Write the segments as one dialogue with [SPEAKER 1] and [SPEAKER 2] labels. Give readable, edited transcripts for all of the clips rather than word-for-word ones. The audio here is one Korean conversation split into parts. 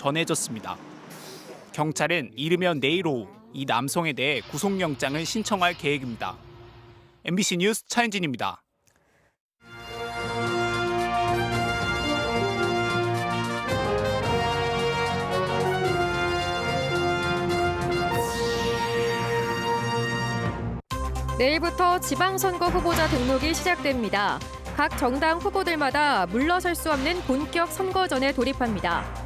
[SPEAKER 1] 전해졌습니다. 경찰은 이르면 내일 오후 이 남성에 대해 구속영장을 신청할 계획입니다. MBC 뉴스 차현진입니다.
[SPEAKER 2] 내일부터 지방선거 후보자 등록이 시작됩니다. 각 정당 후보들마다 물러설 수 없는 본격 선거전에 돌입합니다.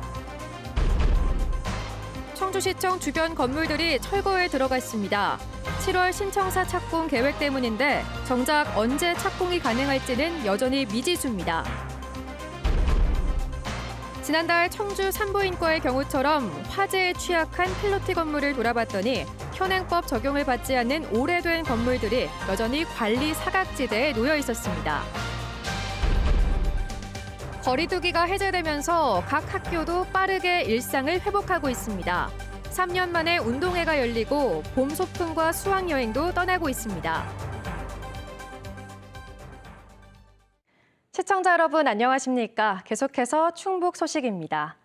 [SPEAKER 2] 청주시청 주변 건물들이 철거에 들어가 있습니다. 7월 신청사 착공 계획 때문인데 정작 언제 착공이 가능할지는 여전히 미지수입니다. 지난달 청주 산부인과의 경우처럼 화재에 취약한 필로티 건물을 돌아봤더니 현행법 적용을 받지 않는 오래된 건물들이 여전히 관리 사각지대에 놓여 있었습니다. 거리두기가 해제되면서 각 학교도 빠르게 일상을 회복하고 있습니다. 3년 만에 운동회가 열리고 봄 소풍과 수학여행도 떠나고 있습니다. 시청자 여러분 안녕하십니까? 계속해서 충북 소식입니다.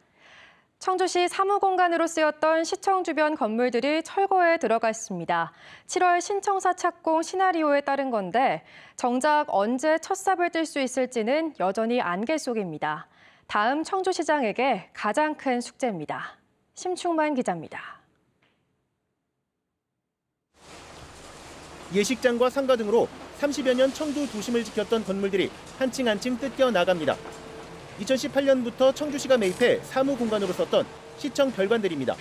[SPEAKER 2] 청주시 사무공간으로 쓰였던 시청 주변 건물들이 철거에 들어가 있습니다. 7월 신청사 착공 시나리오에 따른 건데 정작 언제 첫 삽을 뜰 수 있을지는 여전히 안개 속입니다. 다음 청주시장에게 가장 큰 숙제입니다. 심충만 기자입니다.
[SPEAKER 3] 예식장과 상가 등으로 30여 년 청주 도심을 지켰던 건물들이 한층 한층 뜯겨 나갑니다. 2018년부터 청주시가 매입해 사무공간으로 썼던 시청 별관들입니다.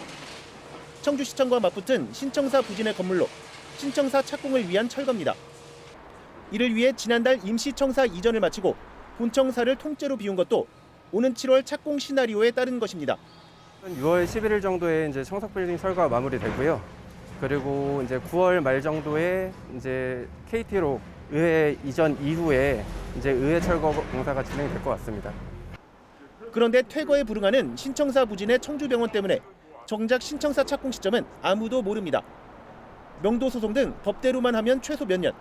[SPEAKER 3] 청주시청과 맞붙은 신청사 부진의 건물로 신청사 착공을 위한 철거입니다. 이를 위해 지난달 임시청사 이전을 마치고 본청사를 통째로 비운 것도 오는 7월 착공 시나리오에 따른 것입니다.
[SPEAKER 4] 6월 11일 정도에 이제 청석 빌딩 철거가 마무리되고요. 그리고 이제 9월 말 정도에 이제 KT로 의회 이전 이후에 이제 의회 철거 공사가 진행될 것 같습니다.
[SPEAKER 3] 그런데 퇴거에 불응하는 신청사 부진의 청주병원 때문에 정작 신청사 착공 시점은 아무도 모릅니다. 명도 소송 등 법대로만 하면 최소 몇 년,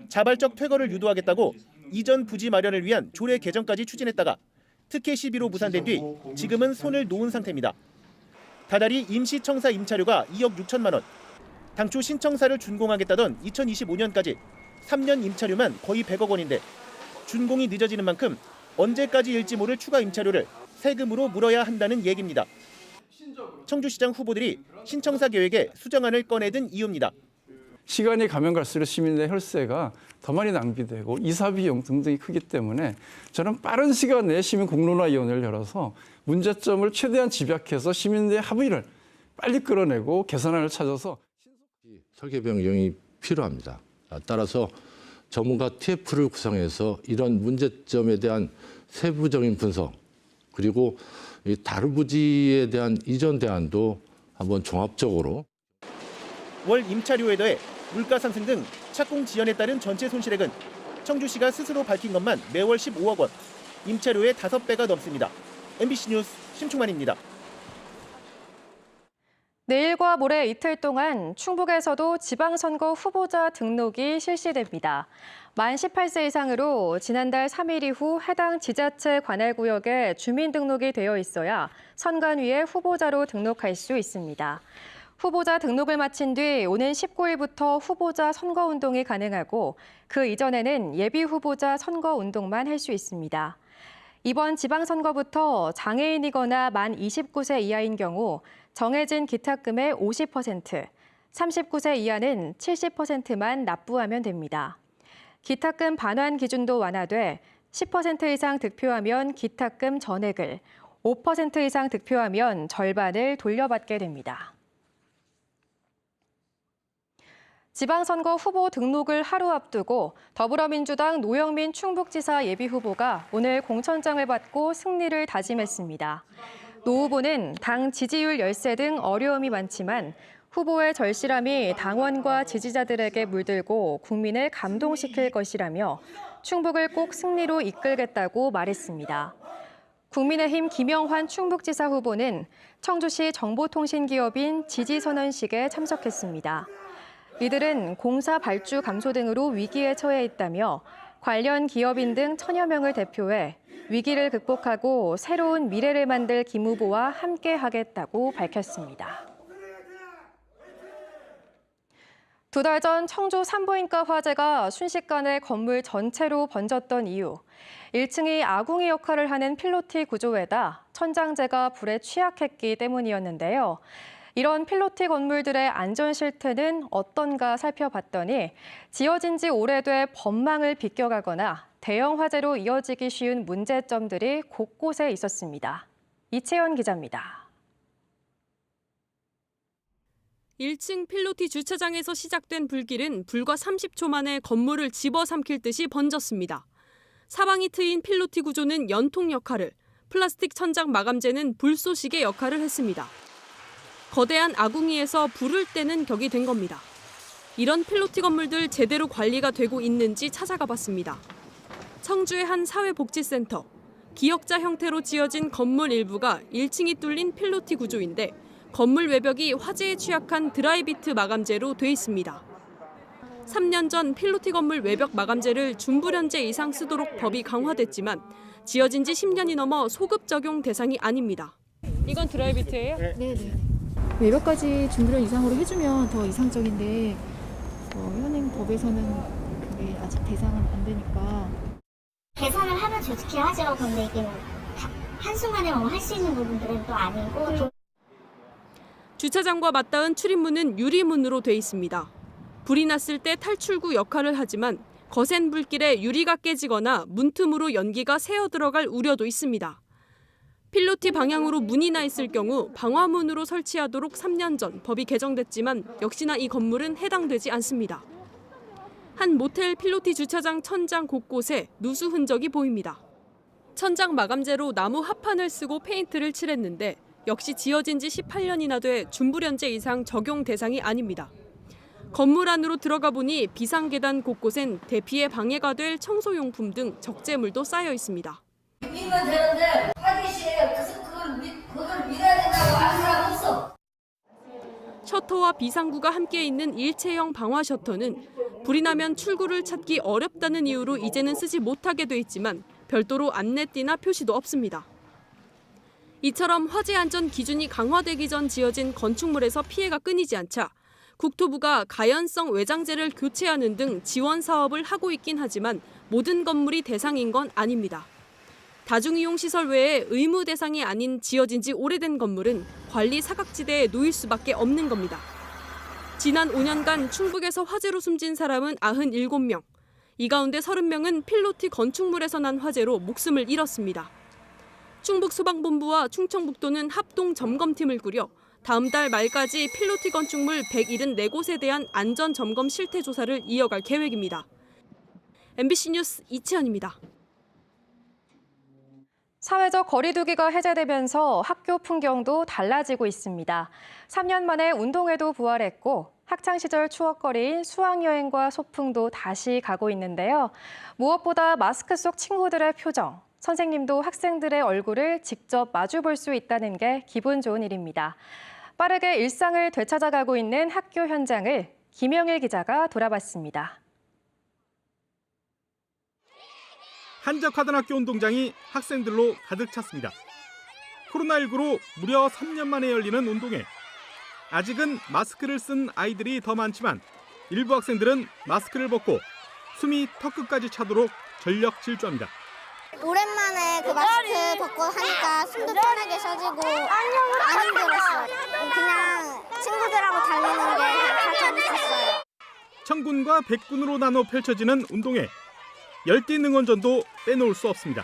[SPEAKER 3] 자발적 퇴거를 유도하겠다고 이전 부지 마련을 위한 조례 개정까지 추진했다가 특혜 시비로 무산된 뒤 지금은 손을 놓은 상태입니다. 다달이 임시청사 임차료가 2억 6천만 원, 당초 신청사를 준공하겠다던 2025년까지 3년 임차료만 거의 100억 원인데 준공이 늦어지는 만큼 언제까지일지 모를 추가 임차료를 세금으로 물어야 한다는 얘기입니다. 청주시장 후보들이 신청사 계획에 수정안을 꺼내든 이유입니다.
[SPEAKER 5] 시간이 가면 갈수록 시민의 혈세가 더 많이 낭비되고 이사 비용 등등이 크기 때문에 저는 빠른 시간 내에 시민공론화위원회를 열어서 문제점을 최대한 집약해서 시민들의 합의를 빨리 끌어내고 개선안을 찾아서
[SPEAKER 6] 설계 변경이 필요합니다. 따라서 전문가 TF를 구성해서 이런 문제점에 대한 세부적인 분석 그리고 이 다루부지에 대한 이전 대안도 한번 종합적으로
[SPEAKER 3] 월 임차료에 더해 물가 상승 등 착공 지연에 따른 전체 손실액은 청주시가 스스로 밝힌 것만 매월 15억 원, 임차료의 5배가 넘습니다. MBC 뉴스 심충만입니다.
[SPEAKER 2] 내일과 모레 이틀 동안 충북에서도 지방선거 후보자 등록이 실시됩니다. 만 18세 이상으로 지난달 3일 이후 해당 지자체 관할구역에 주민등록이 되어 있어야 선관위에 후보자로 등록할 수 있습니다. 후보자 등록을 마친 뒤 오는 19일부터 후보자 선거운동이 가능하고 그 이전에는 예비후보자 선거운동만 할 수 있습니다. 이번 지방선거부터 장애인이거나 만 29세 이하인 경우 정해진 기탁금의 50%, 39세 이하는 70%만 납부하면 됩니다. 기탁금 반환 기준도 완화돼 10% 이상 득표하면 기탁금 전액을, 5% 이상 득표하면 절반을 돌려받게 됩니다. 지방선거 후보 등록을 하루 앞두고 더불어민주당 노영민 충북지사 예비후보가 오늘 공천장을 받고 승리를 다짐했습니다. 노 후보는 당 지지율 열세 등 어려움이 많지만 후보의 절실함이 당원과 지지자들에게 물들고 국민을 감동시킬 것이라며 충북을 꼭 승리로 이끌겠다고 말했습니다. 국민의힘 김영환 충북지사 후보는 청주시 정보통신기업인 지지선언식에 참석했습니다. 이들은 공사 발주 감소 등으로 위기에 처해 있다며 관련 기업인 등 천여 명을 대표해 위기를 극복하고 새로운 미래를 만들 김 후보와 함께하겠다고 밝혔습니다. 2달 전 청주 산부인과 화재가 순식간에 건물 전체로 번졌던 이유. 1층이 아궁이 역할을 하는 필로티 구조에다 천장재가 불에 취약했기 때문이었는데요. 이런 필로티 건물들의 안전 실태는 어떤가 살펴봤더니 지어진 지 오래돼 법망을 비껴가거나 대형 화재로 이어지기 쉬운 문제점들이 곳곳에 있었습니다. 이채연 기자입니다.
[SPEAKER 7] 1층 필로티 주차장에서 시작된 불길은 불과 30초 만에 건물을 집어삼킬 듯이 번졌습니다. 사방이 트인 필로티 구조는 연통 역할을, 플라스틱 천장 마감재는 불쏘시개 역할을 했습니다. 거대한 아궁이에서 불을 떼는 격이 된 겁니다. 이런 필로티 건물들 제대로 관리가 되고 있는지 찾아가 봤습니다. 청주의 한 사회복지센터, 기역자 형태로 지어진 건물 일부가 1층이 뚫린 필로티 구조인데 건물 외벽이 화재에 취약한 드라이비트 마감재로 돼 있습니다. 3년 전 필로티 건물 외벽 마감재를 준불연제 이상 쓰도록 법이 강화됐지만 지어진 지 10년이 넘어 소급 적용 대상이 아닙니다. 이건 드라이비트예요?
[SPEAKER 8] 네네. 외벽까지 준불연 이상으로 해주면 더 이상적인데 현행 법에서는 그게 아직 대상은 안 되니까.
[SPEAKER 9] 개선을 하면 좋게 하죠. 근데 이게 한순간에 할 수 있는 부분들은 또 아니고.
[SPEAKER 7] 주차장과 맞닿은 출입문은 유리문으로 돼 있습니다. 불이 났을 때 탈출구 역할을 하지만 거센 불길에 유리가 깨지거나 문틈으로 연기가 새어 들어갈 우려도 있습니다. 필로티 방향으로 문이 나 있을 경우 방화문으로 설치하도록 3년 전 법이 개정됐지만 역시나 이 건물은 해당되지 않습니다. 한 모텔 필로티 주차장 천장 곳곳에 누수 흔적이 보입니다. 천장 마감재로 나무 합판을 쓰고 페인트를 칠했는데 역시 지어진 지 18년이나 돼 준불연제 이상 적용 대상이 아닙니다. 건물 안으로 들어가 보니 비상계단 곳곳엔 대피에 방해가 될 청소용품 등 적재물도 쌓여 있습니다.
[SPEAKER 10] 밀면 되는데 화장실에 그걸 밀어야 된다고 하는 사람 없어.
[SPEAKER 7] 셔터와 비상구가 함께 있는 일체형 방화 셔터는 불이 나면 출구를 찾기 어렵다는 이유로 이제는 쓰지 못하게 돼 있지만 별도로 안내띠나 표시도 없습니다. 이처럼 화재 안전 기준이 강화되기 전 지어진 건축물에서 피해가 끊이지 않자 국토부가 가연성 외장재를 교체하는 등 지원 사업을 하고 있긴 하지만 모든 건물이 대상인 건 아닙니다. 다중이용시설 외에 의무 대상이 아닌 지어진 지 오래된 건물은 관리 사각지대에 놓일 수밖에 없는 겁니다. 지난 5년간 충북에서 화재로 숨진 사람은 97명. 이 가운데 30명은 필로티 건축물에서 난 화재로 목숨을 잃었습니다. 충북소방본부와 충청북도는 합동 점검팀을 꾸려 다음 달 말까지 필로티 건축물 174곳에 대한 안전 점검 실태 조사를 이어갈 계획입니다. MBC 뉴스 이채연입니다.
[SPEAKER 2] 사회적 거리두기가 해제되면서 학교 풍경도 달라지고 있습니다. 3년 만에 운동회도 부활했고 학창시절 추억거리인 수학여행과 소풍도 다시 가고 있는데요. 무엇보다 마스크 속 친구들의 표정, 선생님도 학생들의 얼굴을 직접 마주볼 수 있다는 게 기분 좋은 일입니다. 빠르게 일상을 되찾아가고 있는 학교 현장을 김영일 기자가 돌아봤습니다.
[SPEAKER 3] 한적하던 학교 운동장이 학생들로 가득 찼습니다. 코로나19로 무려 3년 만에 열리는 운동회. 아직은 마스크를 쓴 아이들이 더 많지만 일부 학생들은 마스크를 벗고 숨이 턱끝까지 차도록 전력 질주합니다.
[SPEAKER 9] 오랜만에 그 마스크 벗고 하니까 숨도 편하게 쉬어지고 안 힘들었어요. 그냥 친구들하고 달리는 게 다 재밌었어요.
[SPEAKER 3] 청군과 백군으로 나눠 펼쳐지는 운동회. 열띤 응원전도 빼놓을 수 없습니다.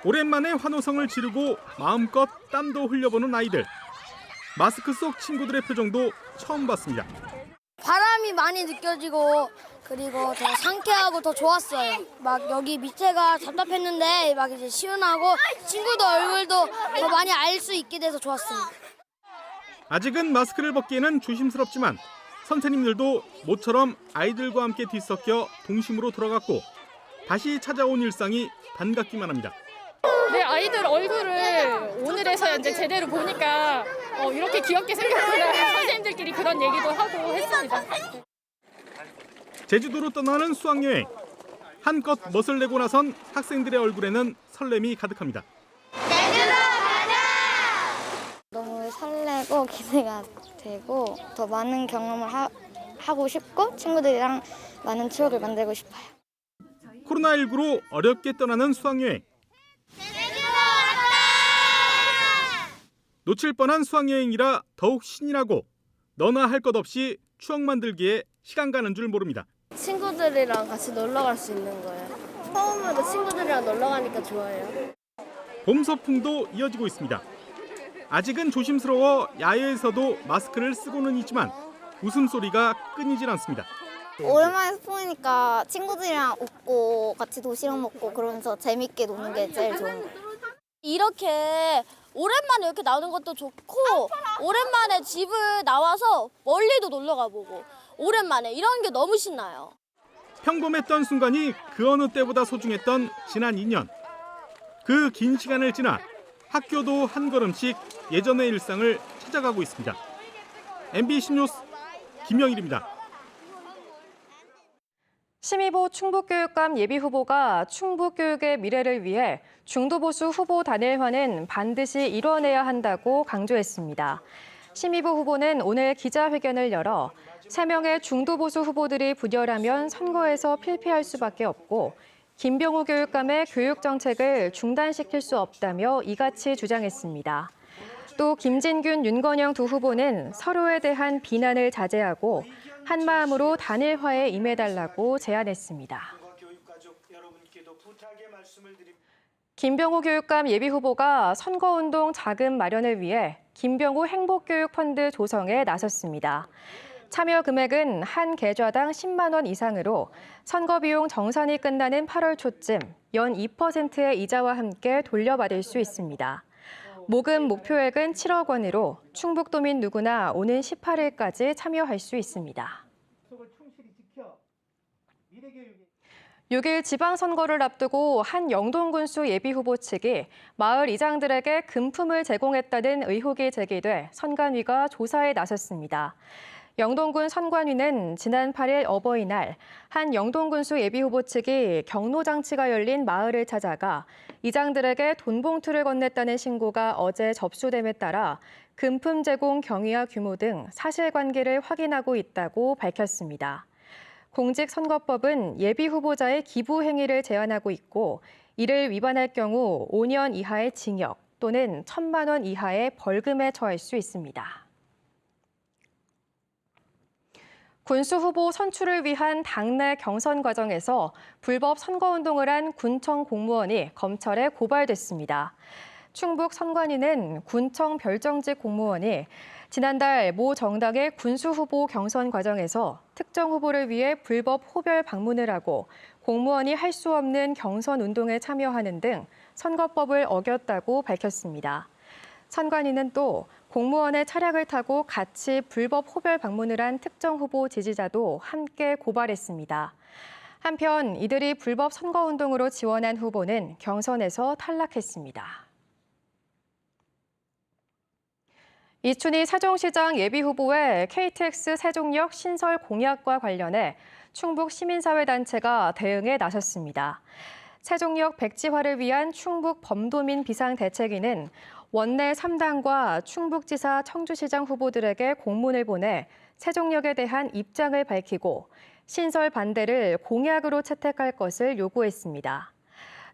[SPEAKER 3] 오랜만에 환호성을 지르고 마음껏 땀도 흘려보는 아이들. 마스크 속 친구들의 표정도 처음 봤습니다.
[SPEAKER 11] 바람이 많이 느껴지고 그리고 더 상쾌하고 더 좋았어요. 막 여기 밑에가 답답했는데 막 이제 시원하고 친구들 얼굴도 더 많이 알 수 있게 돼서 좋았어요.
[SPEAKER 3] 아직은 마스크를 벗기에는 조심스럽지만 선생님들도 모처럼 아이들과 함께 뒤섞여 동심으로 돌아갔고 다시 찾아온 일상이 반갑기만 합니다.
[SPEAKER 12] 네, 아이들 얼굴을 오늘에서야 이제 제대로 보니까 이렇게 귀엽게 생겼구나. 선생님들끼리 그런 얘기도 하고 했습니다.
[SPEAKER 1] 제주도로 떠나는 수학여행. 한껏 멋을 내고 나선 학생들의 얼굴에는 설렘이 가득합니다.
[SPEAKER 11] 너무 설레고 기대가 되고 더 많은 경험을 하고 싶고 친구들이랑 많은 추억을 만들고 싶어요.
[SPEAKER 1] 코로나19로 어렵게 떠나는 수학여행. 놓칠 뻔한 수학여행이라 더욱 신이 나고 너나 할 것 없이 추억 만들기에 시간 가는 줄 모릅니다.
[SPEAKER 11] 친구들이랑 같이 놀러 갈 수 있는 거예요. 처음으로 친구들이랑 놀러 가니까 좋아요.
[SPEAKER 1] 봄 서풍도 이어지고 있습니다. 아직은 조심스러워 야외에서도 마스크를 쓰고는 있지만 웃음소리가 끊이질 않습니다.
[SPEAKER 9] 오랜만에 스포니까 친구들이랑 웃고 같이 도시락 먹고 그러면서 재밌게 노는 게 제일 좋은 거예요.
[SPEAKER 11] 이렇게 오랜만에 이렇게 나오는 것도 좋고 오랜만에 집을 나와서 멀리도 놀러 가보고 오랜만에 이런 게 너무 신나요.
[SPEAKER 1] 평범했던 순간이 그 어느 때보다 소중했던 지난 2년. 그 긴 시간을 지나 학교도 한 걸음씩 예전의 일상을 찾아가고 있습니다. MBC 뉴스 김영일입니다.
[SPEAKER 2] 심의보 충북교육감 예비후보가 충북교육의 미래를 위해 중도보수 후보 단일화는 반드시 이뤄내야 한다고 강조했습니다. 심의보 후보는 오늘 기자회견을 열어 3명의 중도보수 후보들이 분열하면 선거에서 필패할 수밖에 없고 김병우 교육감의 교육 정책을 중단시킬 수 없다며 이같이 주장했습니다. 또 김진균, 윤건영 두 후보는 서로에 대한 비난을 자제하고 한마음으로 단일화에 임해달라고 제안했습니다. 김병우 교육감 예비후보가 선거운동 자금 마련을 위해 김병우 행복교육펀드 조성에 나섰습니다. 참여 금액은 한 계좌당 10만 원 이상으로 선거 비용 정산이 끝나는 8월 초쯤 연 2%의 이자와 함께 돌려받을 수 있습니다. 모금 목표액은 7억 원으로 충북도민 누구나 오는 18일까지 참여할 수 있습니다. 6일 지방선거를 앞두고 한 영동군수 예비후보 측이 마을 이장들에게 금품을 제공했다는 의혹이 제기돼 선관위가 조사에 나섰습니다. 영동군 선관위는 지난 8일 어버이날 한 영동군수 예비후보 측이 경로장치가 열린 마을을 찾아가 이장들에게 돈봉투를 건넸다는 신고가 어제 접수됨에 따라 금품 제공 경위와 규모 등 사실관계를 확인하고 있다고 밝혔습니다. 공직선거법은 예비후보자의 기부 행위를 제한하고 있고 이를 위반할 경우 5년 이하의 징역 또는 1,000만 원 이하의 벌금에 처할 수 있습니다. 군수 후보 선출을 위한 당내 경선 과정에서 불법 선거운동을 한 군청 공무원이 검찰에 고발됐습니다. 충북 선관위는 군청 별정직 공무원이 지난달 모 정당의 군수 후보 경선 과정에서 특정 후보를 위해 불법 호별 방문을 하고 공무원이 할 수 없는 경선 운동에 참여하는 등 선거법을 어겼다고 밝혔습니다. 선관위는 또 공무원의 차량을 타고 같이 불법 호별 방문을 한 특정 후보 지지자도 함께 고발했습니다. 한편 이들이 불법 선거운동으로 지원한 후보는 경선에서 탈락했습니다. 이춘희 세종시장 예비후보의 KTX 세종역 신설 공약과 관련해 충북 시민사회단체가 대응에 나섰습니다. 세종역 백지화를 위한 충북 범도민 비상대책위는 원내 3당과 충북지사 청주시장 후보들에게 공문을 보내 세종역에 대한 입장을 밝히고 신설 반대를 공약으로 채택할 것을 요구했습니다.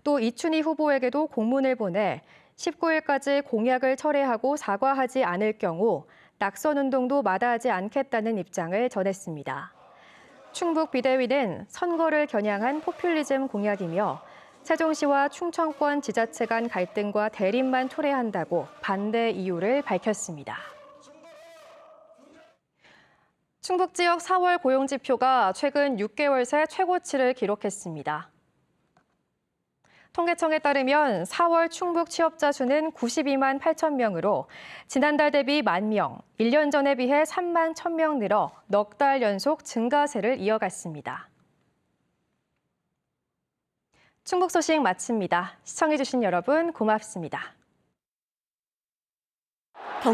[SPEAKER 2] 또 이춘희 후보에게도 공문을 보내 19일까지 공약을 철회하고 사과하지 않을 경우 낙선운동도 마다하지 않겠다는 입장을 전했습니다. 충북 비대위는 선거를 겨냥한 포퓰리즘 공약이며 세종시와 충청권 지자체 간 갈등과 대립만 초래한다고 반대 이유를 밝혔습니다. 충북 지역 4월 고용지표가 최근 6개월 새 최고치를 기록했습니다. 통계청에 따르면 4월 충북 취업자 수는 92만 8천 명으로 지난달 대비 1만 명, 1년 전에 비해 3만 1,000명 늘어 넉 달 연속 증가세를 이어갔습니다. 충북 소식 마칩니다. 시청해주신 여러분 고맙습니다.